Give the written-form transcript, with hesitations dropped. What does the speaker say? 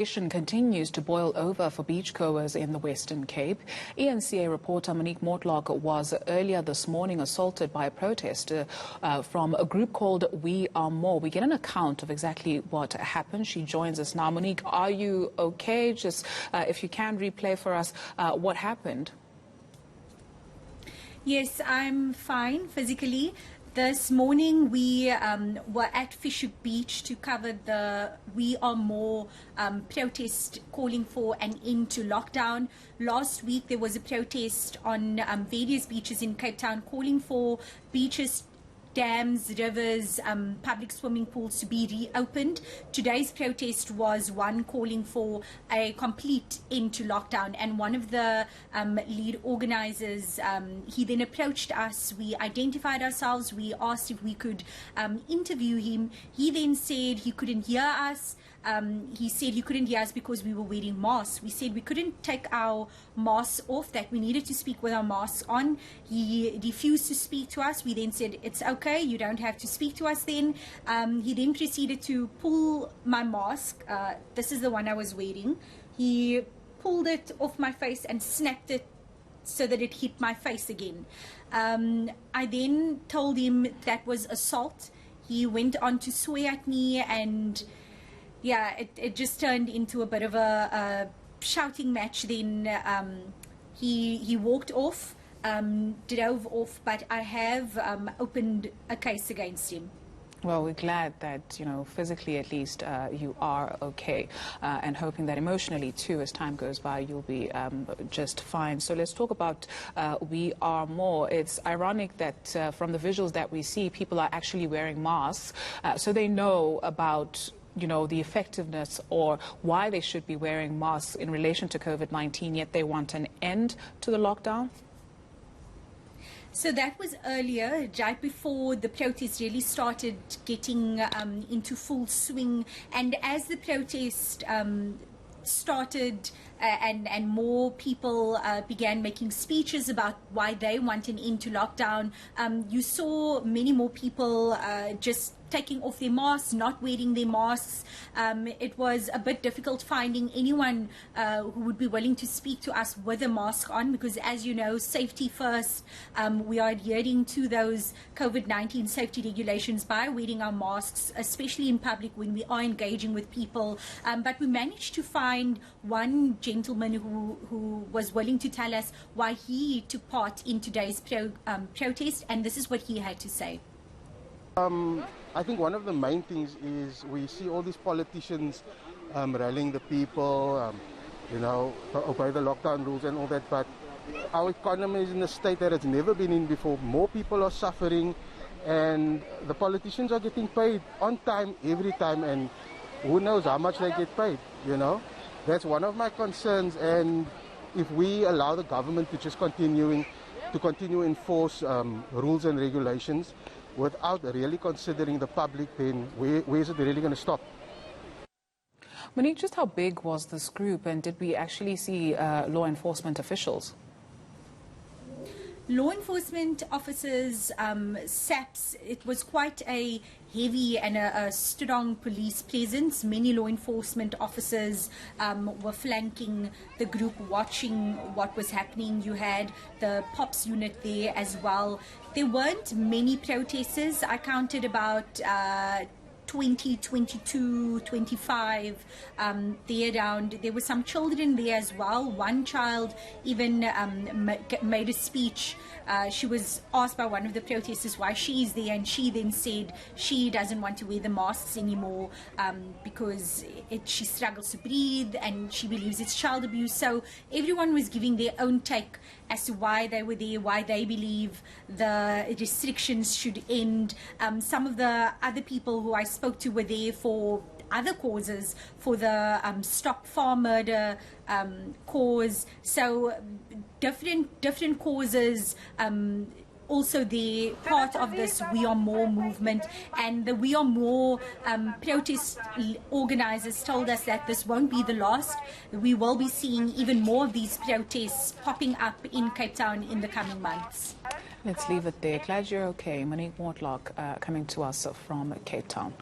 Continues to boil over for beachgoers in the Western Cape. eNCA reporter Monique Mortlock was earlier this morning assaulted by a protester from a group called We Are More. We get an account of exactly what happened. She joins us now. Monique, are you okay? Just if you can replay for us what happened. Yes, I'm fine physically. This morning we were at Fisher Beach to cover the We Are More protest calling for an end to lockdown. Last week there was a protest on various beaches in Cape Town calling for beaches, dams, rivers, public swimming pools to be reopened. Today's protest was one calling for a complete end to lockdown, and one of the lead organizers, he then approached us. We identified ourselves. We asked if we could interview him. He then said he couldn't hear us. He said he couldn't hear us because we were wearing masks. We said we couldn't take our masks off, that we needed to speak with our masks on. He refused to speak to us. We then said, it's okay, you don't have to speak to us then. He then proceeded to pull my mask. This is the one I was wearing. He pulled it off my face and snapped it so that it hit my face again. I then told him that was assault. He went on to swear at me, and yeah, it just turned into a bit of a shouting match. Then he walked off, drove off, but I have opened a case against him. Well, we're glad that, you know, physically at least you are okay, and hoping that emotionally too, as time goes by, you'll be just fine. So let's talk about We Are More. It's ironic that from the visuals that we see, people are actually wearing masks, so they know about, you know, the effectiveness or why they should be wearing masks in relation to COVID-19, yet they want an end to the lockdown? So that was earlier, right before the protest really started getting into full swing. And as the protest started and more people began making speeches about why they want an end to lockdown, you saw many more people just taking off their masks, not wearing their masks. It was a bit difficult finding anyone who would be willing to speak to us with a mask on, because, as you know, safety first. We are adhering to those COVID-19 safety regulations by wearing our masks, especially in public when we are engaging with people. But we managed to find one gentleman who was willing to tell us why he took part in today's protest, and this is what he had to say. I think one of the main things is we see all these politicians rallying the people, you know, to obey the lockdown rules and all that, but our economy is in a state that it's never been in before. More people are suffering, and the politicians are getting paid on time, every time, and who knows how much they get paid, you know. That's one of my concerns, and if we allow the government to just continue enforce rules and regulations without really considering the public, then where is it really going to stop? Monique, just how big was this group, and did we actually see law enforcement officials? Law enforcement officers, SAPs, it was quite a heavy and a strong police presence. Many law enforcement officers were flanking the group, watching what was happening. You had the POPs unit there as well. There weren't many protesters. I counted about 20, 22, 25 there around. There were some children there as well. One child even made a speech. She was asked by one of the protesters why she is there, and she then said she doesn't want to wear the masks anymore because she struggles to breathe, and she believes it's child abuse. So everyone was giving their own take as to why they were there, why they believe the restrictions should end. Some of the other people who I spoke to were there for other causes, for the Stop Farm Murder cause. So different causes. Also, they're part of this We Are More movement, and the We Are More protest organizers told us that this won't be the last. We will be seeing even more of these protests popping up in Cape Town in the coming months. Let's leave it there. Glad you're okay. Monique Mortlock coming to us from Cape Town.